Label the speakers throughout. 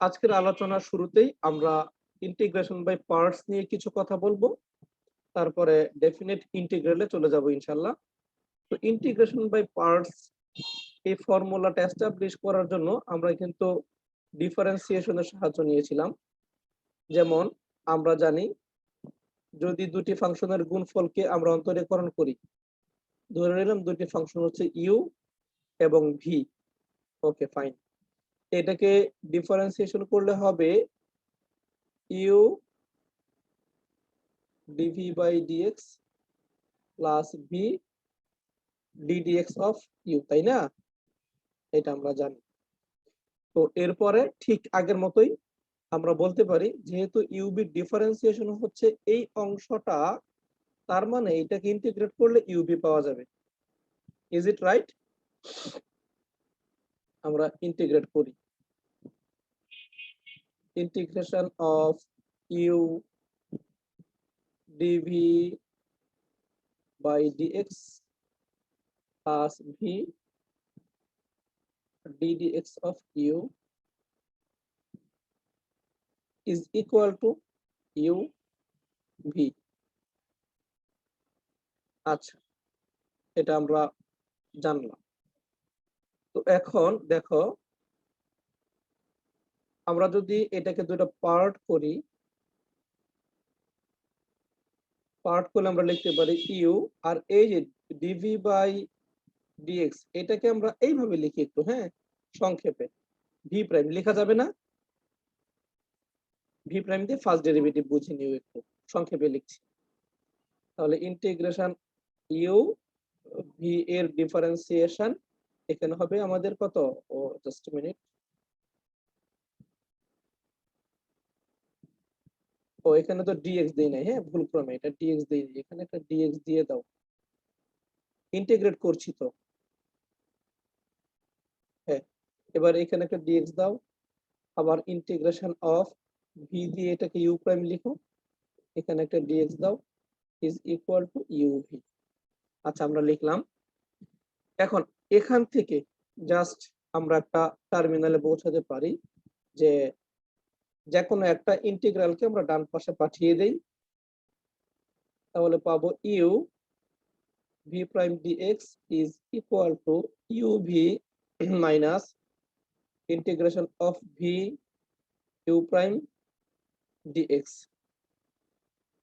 Speaker 1: আজকের আলোচনার শুরুতেই আমরা ইন্টিগ্রেশন বাই পার্টস নিয়ে কিছু কথা বলবো, তারপরে ডেফিনেট ইন্টিগ্রালে চলে যাব ইনশাল্লাহ। তো ইন্টিগ্রেশন বাই পার্টস এই ফর্মুলাটা এস্টাবলিশ করার জন্য আমরা কিন্তু ডিফারেন্সিয়েশনের সাহায্য নিয়েছিলাম। যেমন আমরা জানি যদি দুটি ফাংশনের গুণফলকে আমরা অন্তরীকরণ করি, ধরে নিলাম দুটি ফাংশন হচ্ছে ইউ এবং ভি। ওকে ফাইন, এটাকে ডিফারেন্সিয়েশন করলে হবে U DV by DX plus V DDX of U, তাই না? এটা আমরা জানি। তো এরপরে ঠিক আগের মতোই আমরা বলতে পারি যেহেতু ইউবি ডিফারেন্সিয়েশন হচ্ছে এই অংশটা, তার মানে এটাকে ইন্টিগ্রেট করলে ইউবি পাওয়া যাবে। Is it right? আমরা ইন্টিগ্রেট করি। Integration of U DV by DX plus V ddx of u is equal to u v। আচ্ছা, এটা আমরা জানলাম। তো এখন দেখো, আমরা যদি এটাকে দুটো পার্ট করি, পার্ট করলে আমরা লিখতে পারি ইউ, আর এই যে ডিভি বাই ডিএক্স এটাকে আমরা এইভাবে লিখি একটু, হ্যাঁ, সংক্ষেপে ভি প্রাইম লেখা যাবে না? ভি প্রাইম দিয়ে ফার্স্ট ডেরিভেটিভ বুঝে নিও, একটু সংক্ষেপে লিখছি। তাহলে ইন্টিগ্রেশন ইউ ভি এর ডিফারেন্সিয়েশন এখানে হবে আমাদের কত, ও জাস্ট মিনিট, ও এখানে তো ডিএক্স দেই নাই, হ্যাঁ ভুল ক্রমে এটা ডিএক্স দেই, এখানে একটা ডিএক্স দিয়ে দাও, ইন্টিগ্রেট করছি তো, হ্যাঁ এবার এখানে একটা ডিএক্স দাও, আবার ইন্টিগ্রেশন অফ ভি দিয়ে এটাকে ইউ প্রাইম লিখো, এখানে একটা ডিএক্স দাও, is equal to U V. আচ্ছা আমরা লিখলাম। এখন এখান থেকে জাস্ট আমরা একটা টার্মিনালে পৌঁছাতে পারি যে কোনো একটা ইন্টিগ্রালকে আমরা ডান পাশে পাঠিয়ে দেই, তাহলে পাবো U V prime DX is equal to U V minus integration of V U prime DX.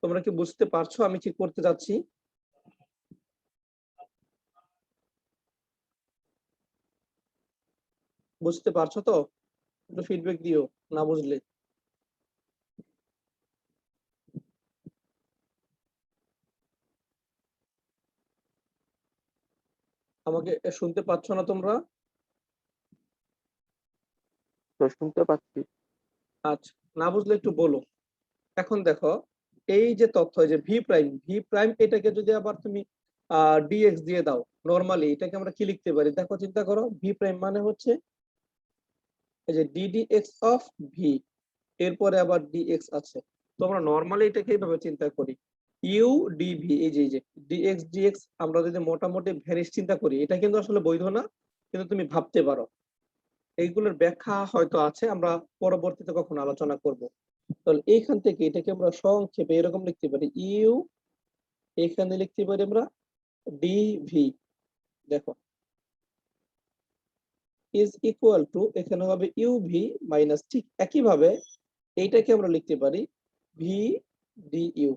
Speaker 1: তোমরা কি বুঝতে পারছো আমি কি করতে যাচ্ছি? বুঝতে পারছো তো? একটু ফিডব্যাক দিও না বুঝলে। আমাকে শুনতে পাচ্ছ না তোমরা?
Speaker 2: শুনতে পাচ্ছি।
Speaker 1: আচ্ছা, না বুঝলে একটু বলো। এখন দেখো, এই যে তথ্য যে ভি প্রাইম এটাকে যদি আবার তুমি ডিএক্স দিয়ে দাও, নরমালি এটাকে আমরা কি লিখতে পারি দেখো, চিন্তা করো, ভি প্রাইম মানে হচ্ছে এই যে ডিডিএক্স অফ ভি, এরপরে আবার ডিএক্স আছে। তো আমরা নরমালি এটাকে এইভাবে চিন্তা করি, ইউ ডিভি, এই যে ডিএক্স ডিএক্স আমরা যদি মোটামুটি ভ্যানিশ চিন্তা করি, এটা কিন্তু আসলে বৈধ না, কিন্তু তুমি ভাবতে পারো। এইগুলোর ব্যাখ্যা হয়তো আছে, আমরা পরবর্তীতে কখনো আলোচনা করব। তাহলে এইখান থেকে এটাকে আমরা সংক্ষেপে এরকম লিখতে পারি, ইউ এখানে লিখতে পারি আমরা ডিভি, দেখো ইজ ইকুয়াল টু এখানে হবে ইউভি মাইনাস, ঠিক একইভাবে এইটাকে আমরা লিখতে পারি ভি ডি ইউ।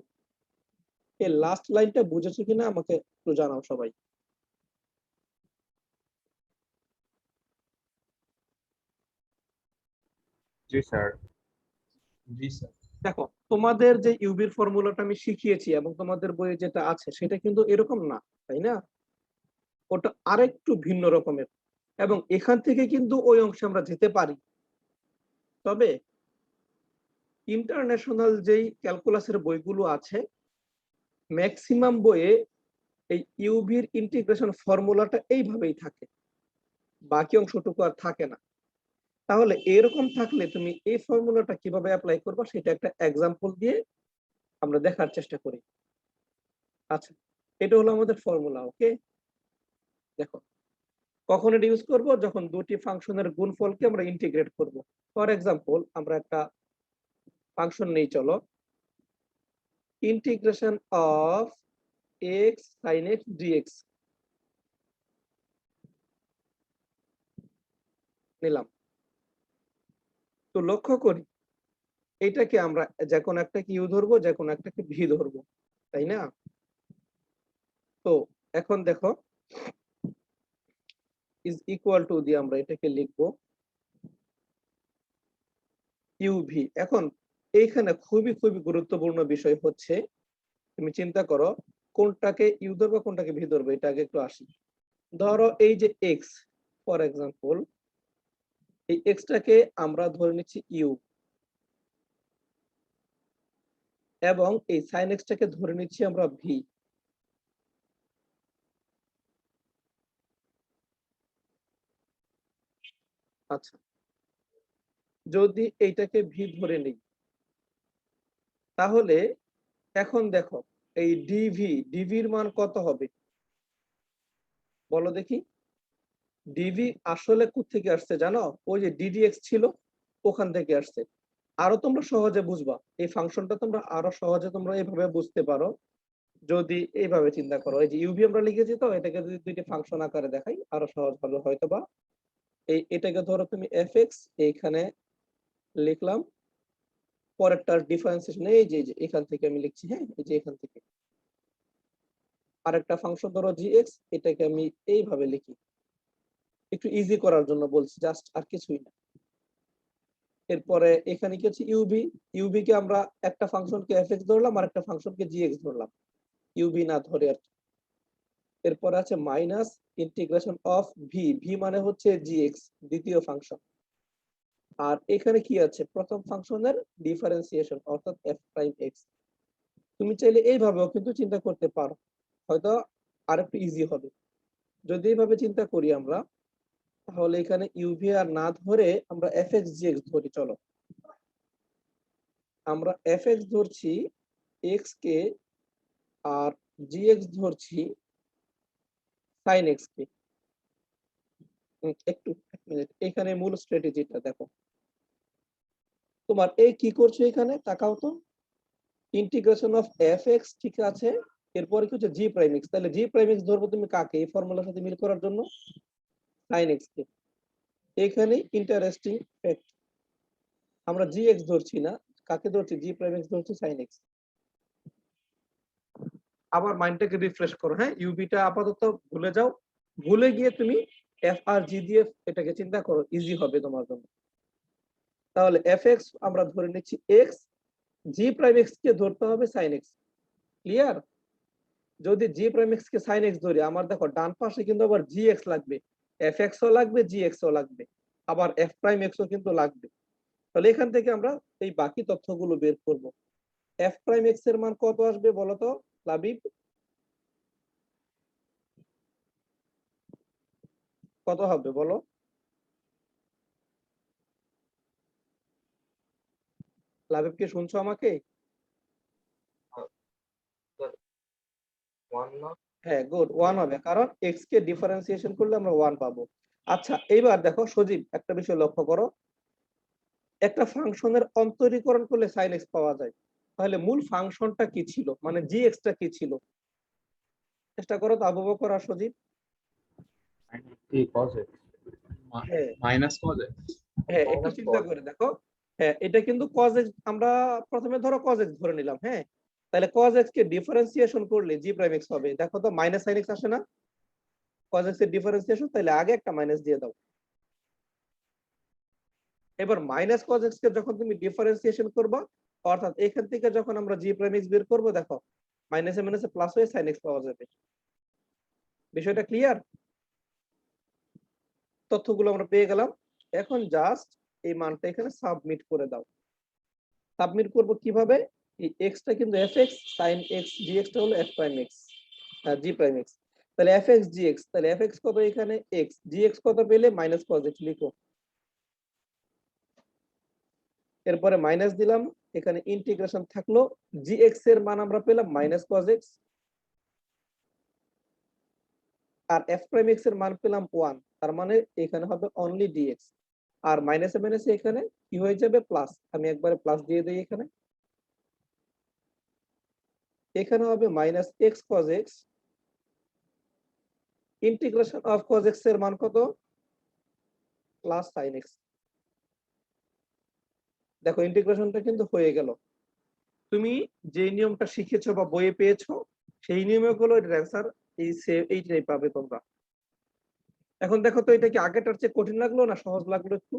Speaker 1: এই লাস্ট লাইনটা বুঝেছো কিনা আমাকে একটু জানাও সবাই।
Speaker 2: জি স্যার।
Speaker 1: জি স্যার। দেখো, তোমাদের যে ইউবির ফর্মুলাটা আমি শিখিয়েছি এবং তোমাদের বইয়ে যেটা আছে সেটা কিন্তু এরকম না, তাই না? ওটা আরেকটু ভিন্ন রকমের, এবং এখান থেকে কিন্তু ওই অংশে আমরা যেতে পারি। তবে ইন্টারন্যাশনাল যেই ক্যালকুলাসের বইগুলো আছে, ম্যাক্সিমাম বইয়ে এই ইউভির ইন্টিগ্রেশন ফর্মুলাটা এইভাবেই থাকে, বাকি অংশটুকু আর থাকে না। তাহলে এরকম থাকলে তুমি এই ফর্মুলাটা কিভাবে অ্যাপ্লাই করবে সেটা একটা এক্সাম্পল দিয়ে আমরা দেখার চেষ্টা করি। আচ্ছা, এটা হলো আমাদের ফর্মুলা। ওকে, দেখো কখন এটা ইউজ করব, যখন দুটি ফাংশনের গুণফলকে আমরা ইন্টিগ্রেট করব। ফর এক্সাম্পল আমরা একটা ফাংশন নেই, চলো integration of x sin x dx নিলাম। তো লক্ষ্য করি এটাকে আমরা যে কোনো একটাকে ইউ ধরবো, যে কোনো একটাকে ভি ধরবো, তাই না? তো এখন দেখো ইজ ইকুয়াল টু দিয়ে আমরা এটাকে লিখবো ইউভি। এখন এইখানে খুবই খুবই গুরুত্বপূর্ণ বিষয় হচ্ছে, তুমি চিন্তা করো কোনটাকে ইউ ধরবো কোনটাকে ভি ধরবো, এটা আগে একটু আসি। ধরো এই যে এক্স, ফর এক্সাম্পল এই এক্সটাকে আমরা ধরে নিচ্ছি ইউ, এবং এই সাইন এক্সটাকে ধরে নিচ্ছি আমরা ভি। আচ্ছা, যদি এইটাকে ভি ধরে নিই তাহলে এখন দেখো এই ডিভির মান কত হবে বলো দেখি। ডিভি আসলে কোত্থেকে আসছে জানো? ওই যে ডিডিএক্স ছিল ওখান থেকে আসছে। আরো তোমরা সহজে বুঝবা এই ফাংশনটা, তোমরা আরো সহজে তোমরা এইভাবে বুঝতে পারো যদি এইভাবে চিন্তা করো। এই যে ইউভি আমরা লিখেছি, তো এটাকে যদি দুইটা ফাংশন আকারে দেখাই আরো সহজ হবে হয়তোবা। এটাকে ধরো তুমি এফএক্স এইখানে লিখলাম, পরেরটার ডিফারেন্সিয়েশন এই যে এখান থেকে আমি লিখছি, হ্যাঁ এই যে এখান থেকে। আরেকটা ফাংশন ধরো জিএক্স, এটাকে আমি এইভাবে লিখি, একটু ইজি করার জন্য বলছি, জাস্ট আর কিছুই না। এরপরে এখানে কি হচ্ছে ইউবি, ইউবি কে আমরা একটা ফাংশনকে এফএক্স ধরলাম আর একটা ফাংশনকে জিএক্স ধরলাম, ইউবি না ধরে আর কি। এরপর আছে minus integration of V, V মানে হচ্ছে জিএক্স দ্বিতীয় ফাংশন। আর এখানে কি আছে প্রথম ফাংশনের ডিফারেন্সিয়েশন অর্থাৎ এফ প্রাইম এক্স। তুমি চাইলে এইভাবেও কিন্তু চিন্তা করতে পারো, হয়তো আর একটু ইজি হবে। যদি এইভাবে চিন্তা করি আমরা, তাহলে এখানে ইউভি আর না ধরে আমরা এফএক্স জিএক্স ধরি। চলো আমরা এফএক্স ধরছি এক্স কে, আর জিএক্স ধরছি সাইন এক্স কে। একটু এক মিনিট, এখানে মূল স্ট্র্যাটেজিটা দেখো। তোমার এই কি করছো এখানে তাকাও তো, ইন্টিগ্রেশন অফ এফ এক্স ঠিক আছে, এরপরে কি হচ্ছে জি প্রাইম এক্স। তাহলে জি প্রাইম এক্স ধরবো তুমি কাকে এই ফর্মুলার সাথে মিল করার জন্য? সাইন এক্স কে। এখানে ইন্টারেস্টিং ফ্যাক্ট, আমরা জি এক্স ধরছি না, কাকে ধরছি? জি প্রাইম এক্স ধরছি, সাইন এক্স। আবার মাইন্ডটাকে রিফ্রেশ করো, হ্যাঁ ইউবিটা আপাতত ভুলে যাও, ভুলে গিয়ে তুমি এফ আর জি দিয়ে এটাকে চিন্তা করো, ইজি হবে তোমার জন্য। তাহলে এফ এক্স আমরা ধরে নিচ্ছি এক্স, জি প্রাইম এক্স কে ধরতে হবে সাইন এক্স। ক্লিয়ার? যদি জি প্রাইম এক্স কে সাইন এক্স ধরি, আমার দেখো ডান পাশে কিন্তু আবার জি এক্স লাগবে, এফ এক্স ও লাগবে, জি এক্স ও লাগবে, আবার এফ প্রাইম এক্স ও কিন্তু লাগবে। তাহলে এখান থেকে আমরা এই বাকি তথ্যগুলো বের করব। এফ প্রাইম এক্স এর মান কত আসবে বলতো লাবিব? কত হবে বলো? লাবিব কি শুনছো আমাকে? হ্যাঁ গুড, ওয়ান হবে, কারণ এক্স কে ডিফারেন্সিয়েশন করলে আমরা ওয়ান পাবো। আচ্ছা এইবার দেখো সজীব একটা বিষয় লক্ষ্য করো, একটা ফাংশনের অন্তরীকরণ করলে সাইন এক্স পাওয়া যায়, তাহলে মূল ফাংশনটা কি ছিল, মানে জি এক্সটা কি ছিল? চেষ্টা করো তো আবু বকর আর সজীব। হ্যাঁ
Speaker 3: মাইনাস কজ
Speaker 1: হ্যাঁ, একটু চিন্তা করে দেখো। হ্যাঁ এটা কিন্তু cos x, আমরা প্রথমে ধরো cos x ধরে নিলাম, হ্যাঁ তাহলে cos x কে ডিফারেন্সিয়েশন করলে জি প্রাইম এক্স হবে। দেখো তো মাইনাস সাইন এক্স আসে না cos x এর ডিফারেন্সিয়েশন, তাহলে আগে একটা মাইনাস দিয়ে দাও। এবার মাইনাস cos x কে যখন তুমি ডিফারেন্সিয়েশন করবা, অর্থাৎ এখান থেকে যখন আমরা জি প্রাইম এক্স বের করবো, দেখো মাইনাসে মাইনাসে প্লাস হয়ে সাইন এক্স পাওয়া যাবে। বিষয়টা ক্লিয়ার? তথ্যগুলো আমরা পেয়ে গেলাম, এখন জাস্ট এই মানটা এখানে সাবমিট করে দাও। সাবমিট করব কিভাবে? এই x টা কিন্তু fx, sin x dx টা হলো f prime x, g prime x। তাহলে fx gx, তাহলে fx কত এখানে x, gx কত পেলে মাইনাস cos x লিখো। এরপরে মাইনাস দিলাম, এখানে ইন্টিগ্রেশন থাকলো, gx এর মান আমরা পেলাম মাইনাস cos x, আর f প্রাইম x এর মান পেলাম 1, তার মানে এখানে হবে অনলি dx। আর মাইনাসে মাইনাসে এখানে কি হয়ে যাবে প্লাস, আমি একবারে প্লাস দিয়ে দিই এখানে, এখানে হবে minus X cos X, integration of cos X এর মান কত, প্লাস সাইন এক্স। দেখো ইন্টিগ্রেশনটা কিন্তু হয়ে গেল। তুমি যে নিয়মটা শিখেছো বা বইয়ে পেয়েছো সেই নিয়মে গুলো এটার অ্যান্সার এইটাই পাবে তোমরা। এখন দেখো তো এটা কি আগেরটার চেয়ে কঠিন লাগলো না সহজ লাগলো একটু?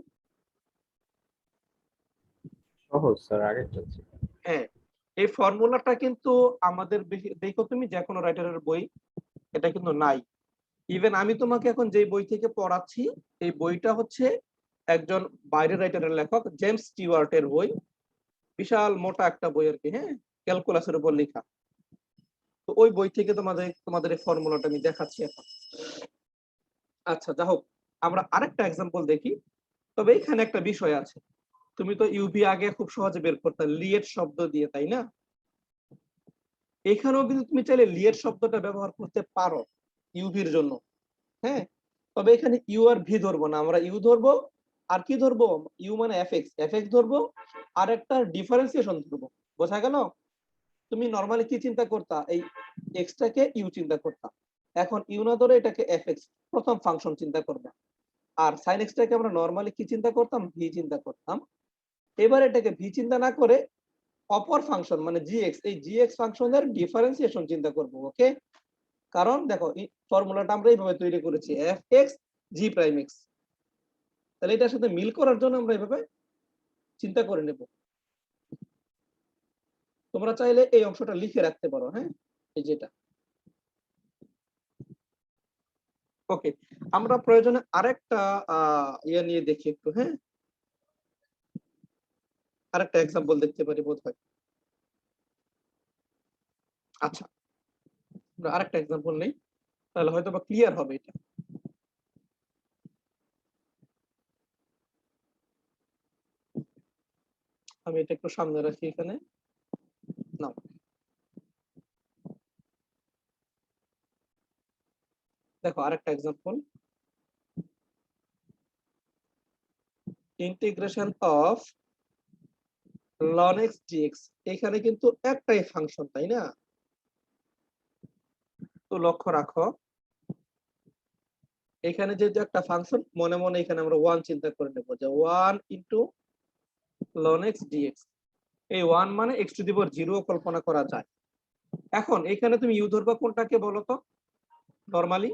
Speaker 2: সহজ স্যার, আগেরটা ছিল।
Speaker 1: হ্যাঁ, এই ফর্মুলাটা কিন্তু আমাদের দেখো তুমি যে কোনো রাইটারের বই এটা কিন্তু নাই। ইভেন আমি তোমাকে এখন যে বই থেকে পড়াচ্ছি এই বইটা হচ্ছে একজন বাইরের রাইটারের লেখক জেমস স্টিওয়ার্টের বই, বিশাল মোটা একটা বই আর কি, হ্যাঁ, ক্যালকুলাসের উপর লেখা। তো ওই বই থেকে তোমাদের এই ফর্মুলাটা আমি দেখাচ্ছি এখন। আচ্ছা যা হোক, আমরা আরেকটা এক্সাম্পল দেখি। তবে এখানে একটা বিষয় আছে, তুমি তো ইউভি আগে খুব সহজে বের করতে লিয়েট শব্দ দিয়ে, তাই না? এখানেও কিন্তু তুমি চাইলে লিয়েট শব্দটা ব্যবহার করতে পারো ইউভির জন্য, হ্যাঁ। তবে এখানে ইউ আর ভি ধরবো না, আমরা ইউ ধরবো আর কি ধরবো, ইউ মানে এফ এক্স ধরবো আর একটা ডিফারেন্সিয়েশন ধরবো। বোঝা গেল? তুমি নরমালি কি চিন্তা করতা, এই এক্সটাকে ইউ চিন্তা করতা, এখন ইউ না ধরে এটাকে এফ এক্স প্রথম ফাংশন চিন্তা করবা। আর সাইন এক্সটাকে আমরা নরমালি কি চিন্তা করতাম, ভি চিন্তা করতাম। এবার এটাকে ভি চিন্তা না করে অপর ফাংশন মানে জি এক্স, এই জি এক্স ফাংশনের ডিফারেন্সিয়েশন চিন্তা করবো। ওকে, কারণ দেখো ফর্মুলাটা আমরা এইভাবে তৈরি করেছি এফ এক্স জি প্রাইম এক্স, তাহলে এটার সাথে মিল করার জন্য আমরা এইভাবে চিন্তা করে নেব। তোমরা চাইলে এই অংশটা লিখে রাখতে পারো, হ্যাঁ, এই যেটা। ওকে, আমরা প্রয়োজনে আরেকটা ইয়ে নিয়ে দেখি একটু, হ্যাঁ, আরেকটা এক্সাম্পল দেখতে পারি বোধ হয়। আচ্ছা, আমরা আরেকটা এক্সাম্পল নেই, তাহলে হয়তো বা ক্লিয়ার হবে এটা। আমি এটা একটু সামনে রাখি এখানে, নাও। দেখো আরেকটা example, integration of ln x dx, এখানে কিন্তু একটাই ফাংশন, তাই না? তো লক্ষ্য রাখো এখানে যেহেতু একটা ফাংশন, মনে মনে এখানে আমরা 1 চিন্তা করে নেব যে 1 ইনটু ln x dx, এই 1 মানে x টু দি পাওয়ার 0 কল্পনা করা যায়। এখন এখানে তুমি ইউ ধরবা কোনটাকে বলো তো, নরমালি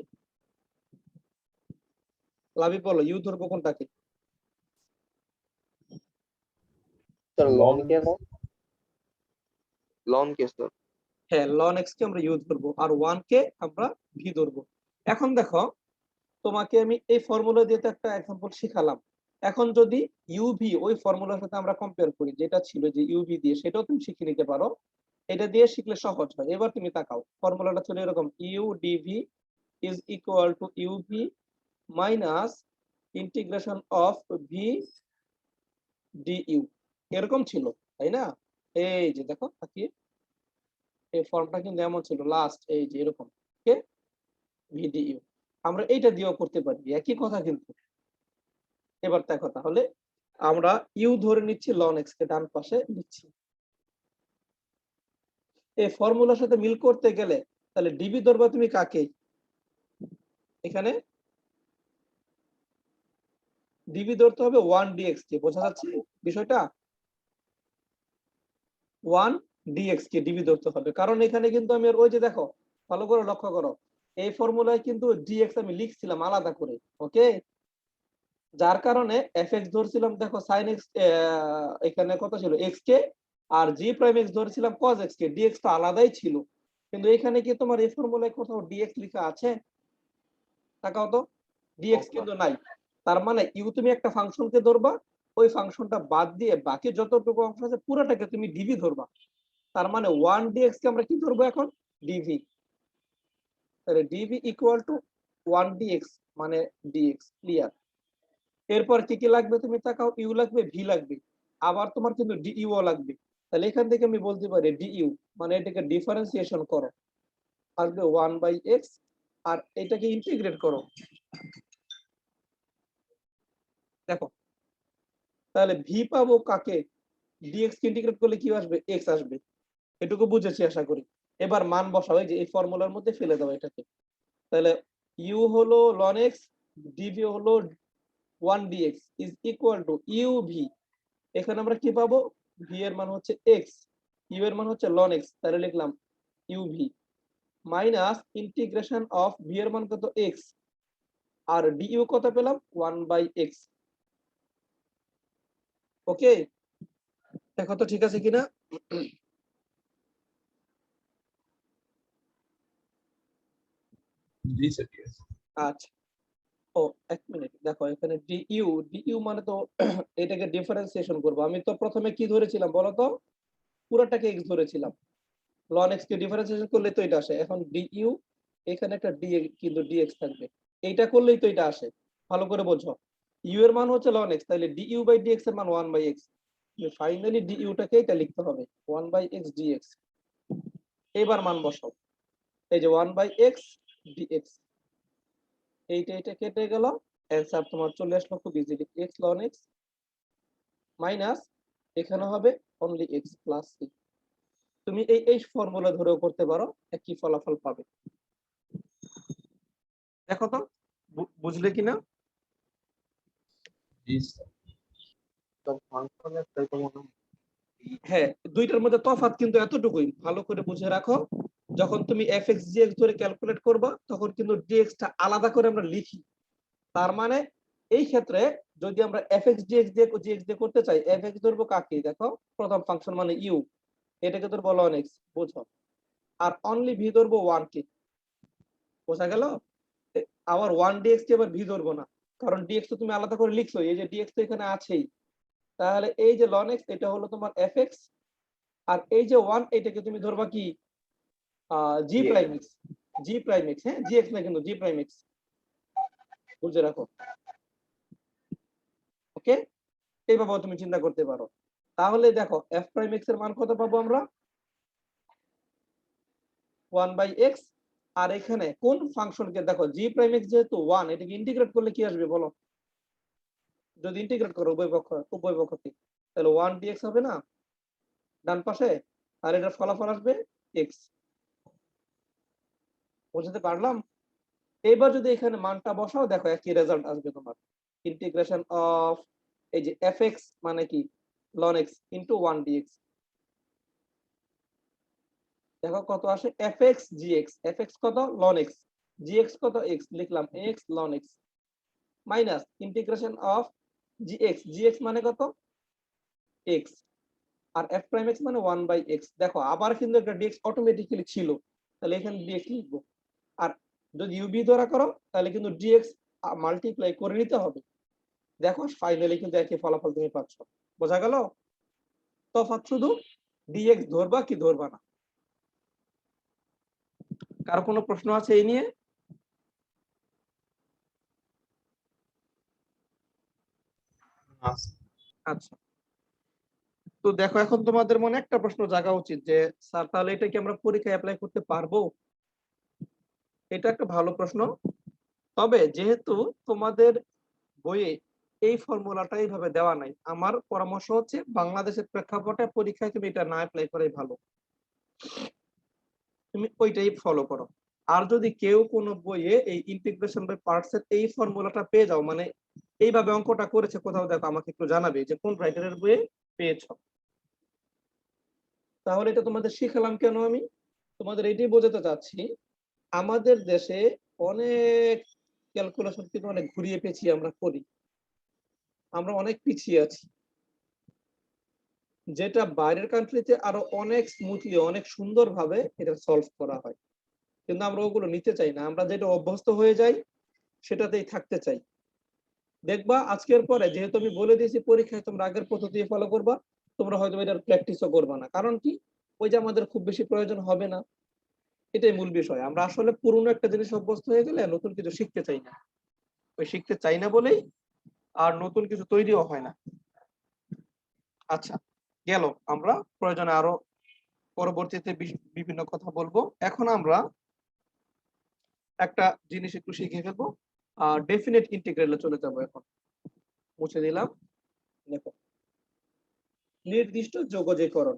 Speaker 1: লাভি বলো ইউ ধরবো কোনটাকে?
Speaker 2: স্যার লন কে না, লন কে স্যার।
Speaker 1: হ্যাঁ, ln x কে আমরা ইউ ধরবো আর 1 কে আমরা ভি ধরবো। এখন দেখো তোমাকে আমি এই ফর্মুলা দিয়ে তো একটা এক্সাম্পল শিখালাম, এখন যদি ইউভি ওই ফর্মুলার সাথে আমরা কম্পেয়ার করি, যেটা ছিল যে ইউভি দিয়ে, সেটাও তুমি শিখে নিতে পারো। এটা দিয়ে শিখলে সহজ হয়। এবার তুমি তাকাও, ফর্মুলাটা ছিল এরকম, U DV is equal to UV minus integration of V DU, এরকম ছিল, তাই না? এই যে দেখো তাকিয়ে, এই ফর্মটা কিন্তু এমন ছিল লাস্ট, এই যে এরকম, ওকে, ভি ডিইউ। আমরা এইটা দিয়েও করতে পারি, একই কথা কিন্তু। এবার দেখো তাহলে আমরা ইউ ধরে নিচ্ছি, ln x কে ডান পাশে নিচ্ছি। এই ফর্মুলার সাথে মিল করতে গেলে তাহলে ডিবি ধরবা তুমি কাকে, এখানে ডিবি ধরতে হবে 1 dx কে। বোঝা যাচ্ছে বিষয়টা? 1 dx কে ডিবি ধরতে হবে, কারণ এখানে কিন্তু আমি ওই যে দেখো, ভালো করে লক্ষ্য করো, এই ফর্মুলায় কিন্তু dx আমি লিখছিলাম আলাদা করে, ওকে, যার কারণে fx ধরছিলাম দেখো sin x, এখানে কত ছিল x কে, আর g প্রাইম x ধরেছিলাম cos x কে, dx তো আলাদাই ছিল। কিন্তু এখানে কি তোমার এই ফর্মুলায় কোথাও dx লেখা আছে? তাকাও তো, dx কিন্তু নাই। তার মানে ইউ তুমি একটা ফাংশনকে ধরবা, ওই ফাংশনটা বাদ দিয়ে বাকি যতটুকু অংশ আছে পুরোটাকে তুমি ডিভি ধরবা। তার মানে 1 dx কে আমরা কি ধরবো এখন, ডিভি। তাহলে ডিভি ইকুয়াল টু 1 dx মানে dx, ক্লিয়ার? এরপর কি কি লাগবে তুমি তাকাও, ইউ লাগবে, ভি লাগবে, আবার তোমার কিন্তু ডিইউ ও লাগবে। তাহলে এখান থেকে আমি বলতে পারি ডিইউ মানে এটাকে ডিফারেন্সিয়েশন করো, আসবে 1/x, আর এটাকে ইন্টিগ্রেট করো। দেখো তাহলে ভি পাবো কাকে, ডিএক্স কে ইন্টিগ্রেট করলে কি আসবে, এক্স আসবে। এটুকু বুঝেছি আশা করি। এবার মান বসাও, এই যে এই ফর্মুলার মধ্যে ফেলে দাও এটাকে। তাহলে ইউ হলো ln x, ডিভি হলো 1 dx is equal to U V. এখানে আমরা কি পাবো, ভি এর মান হচ্ছে এক্স, ইউ এর মান হচ্ছে ln x, তাহলে লিখলাম you V minus integration of V এর মান কত এক্স, আর ডিইউ কত পেলাম 1/x। ওকে, দেখো তো ঠিক আছে কিনা।
Speaker 3: জি স্যার ঠিক আছে।
Speaker 1: আচ্ছা, ও এক মিনিট, দেখো এখানে ডিইউ মানে তো এটাকে ডিফারেন্সিয়েশন করব। আমি তো প্রথমে কি ধরেছিলাম বলো তো, পুরোটাকে এক্স ধরেছিলাম, ln x কে ডিফারেন্সিয়েশন করলে তো এটা আসে। এখন ডিইউ, এখানে একটা ডি কিন্তু ডিএক্স থাকবে, এইটা করলেই তো এটা আসে। ভালো করে বোঝো, ইউ এর মান হচ্ছে ln x, তাহলে ডিইউ/dx এর মান 1/x। ফাইনালি ডিইউটাকে এটা লিখতে হবে 1/x dx। এবার মান বসাও, এই যে 1/x dx, এইটা কেটে গেল, অ্যান্সার তোমার চলে আসলো খুব easily, x ln x minus এখানে হবে অনলি x প্লাস c। তুমি এই ফর্মুলা ধরেও করতে পারো, একই ফলাফল পাবে। দেখো তো বুঝলে কিনা।
Speaker 3: জি স্যার।
Speaker 2: তো ফাংশন একটাই তো মনে হয়।
Speaker 1: হ্যাঁ, দুইটার মধ্যে তফাৎ কিন্তু এতটুকুই, ভালো করে বুঝে রাখো। যখন তুমি fx dx ধরে ক্যালকুলেট করবা, তখন কিন্তু dx টা আলাদা করে আমরা লিখি। তার মানে এই ক্ষেত্রে যদি আমরা fx dx দিয়ে করতে চাই, fx ধরবো কাকে, দেখো প্রথম ফাংশন মানে ইউ, এটাকে ধরবো ln x, বুঝো। আর অনলি ভি ধরবো 1 কে, বোঝা গেল। আবার 1 dx কে আবার ভি ধরবো না, কারণ dx তো তুমি আলাদা করে লিখছো, এই যে dx তো এখানে আছেই। তাহলে এই যে ln x এটা হলো তোমার fx, আর এই যে 1 এটাকে তুমি ধরবা কি, জি প্রাইম এক্স, জি প্রাইম এক্স, হ্যাঁ জি এক্স না কিন্তু জি প্রাইম এক্স, বুঝে রাখো। ওকে, এইভাবে তুমি চিন্তা করতে পারো। তাহলে দেখো এফ প্রাইম এক্স এর মান কত পাবো আমরা, 1/x। আর এখানে কোন ফাংশনকে, দেখো জি প্রাইম এক্স যেহেতু 1, এটাকে ইন্টিগ্রেট করলে কি আসবে বলো, যদি ইন্টিগ্রেট করো উভয় পক্ষকে, তাহলে 1 dx হবে না ডান পাশে, আর এটার ফলাফল আসবে x। বুঝতে পারলাম। এবার যদি এখানে মানটা বসাও, দেখো একই রেজাল্ট আসবে তোমার। ইন্টিগ্রেশন অফ এই যে fx মানে কি ln x ইনটু 1 dx, দেখো কত আসে fx gx, fx কত ln x, gx কত x, লিখলাম x ln x minus integration of gx মানে কত x, আর f প্রাইম x মানে 1/x। দেখো আবার কিন্তু একটা dx অটোমেটিক্যালি ছিল, তাহলে এখানে dx লিখবো। আর যদি ইউবি ধরা করো, তাহলে কিন্তু dx মাল্টিপ্লাই করে নিতে হবে। দেখো ফাইনালি কিন্তু একই ফলাফল তুমি পাচ্ছ। বোঝা গেল, তফাৎ শুধু ডিএক্স ধরবা কি ধরবা না। কারো কোনো প্রশ্ন আছে এই নিয়ে? আচ্ছা, তো দেখো এখন তোমাদের মনে একটা প্রশ্ন জাগা উচিত যে স্যার তাহলে এটা কি আমরা পরীক্ষায় অ্যাপ্লাই করতে পারবো। এটা একটা ভালো প্রশ্ন। তবে যেহেতু তোমাদের বইয়ে এই ফর্মুলাটা এইভাবে দেওয়া নাই, আমার পরামর্শ হচ্ছে বাংলাদেশের প্রেক্ষাপটে পরীক্ষায় তুমি এটা না অ্যাপ্লাই করাই ভালো, তুমি ওইটাই ফলো করো। আর যদি কেউ কোনো বইয়ে এই ইন্টিগ্রেশন বাই পার্টস এর এই ফর্মুলাটা পেয়ে যাও, মানে এইভাবে অঙ্কটা করেছে কোথাও, দেখো আমাকে একটু জানাবে যে কোন রাইটারের বইয়ে পেয়েছো। তাহলে এটা তোমাদের শিখালাম কেন, আমি তোমাদের এইটাই বোঝাতে চাচ্ছি, আমাদের দেশে অনেক ক্যালকুলেশন কিন্তু অনেক ঘুরিয়ে পেঁচিয়ে আমরা করি, আমরা অনেক পিছিয়ে আছি। যেটা বাইরের কান্ট্রিতে আরো অনেক স্মুথলি, অনেক সুন্দরভাবে এটা সলভ করা হয়, কিন্তু আমরা ওগুলো নিতে চাই না, আমরা যেটা অভ্যস্ত হয়ে যাই সেটাতেই থাকতে চাই। দেখবা আজকের পরে যেহেতু আমি বলে দিয়েছি পরীক্ষায় তোমরা আগের পদ্ধতি ফলো করবা, তোমরা হয়তো এটার প্র্যাকটিসও করবা না। কারণ কি, ওই যে আমাদের খুব বেশি প্রয়োজন হবে না, এটাই মূল বিষয়। আমরা আসলে পুরনো একটা জিনিস অভ্যস্ত হয়ে গেলে নতুন কিছু শিখতে চাই না, ওই শিখতে চাই না বলেই আর নতুন কিছু তৈরিও হয় না। আচ্ছা, গেল, আমরা প্রয়োজনে আরো পরবর্তীতে বিভিন্ন কথা বলবো। এখন আমরা একটা জিনিস একটু শিখে ফেলবো, ডেফিনেট ইন্টিগ্রালে চলে যাবো এখন। মুছে দিলাম, দেখো নির্দিষ্ট যোগজীকরণ।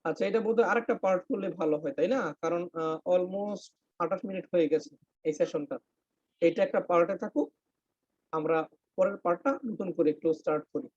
Speaker 1: আচ্ছা, এটা বোধহয় আরেকটা পার্ট করলে ভালো হয়, তাই না? কারণ অলমোস্ট ২৮ মিনিট হয়ে গেছে এই সেশনটা। এটা একটা পার্টে থাকুক। আমরা পরের পার্টটা নতুন করে একটু স্টার্ট করি।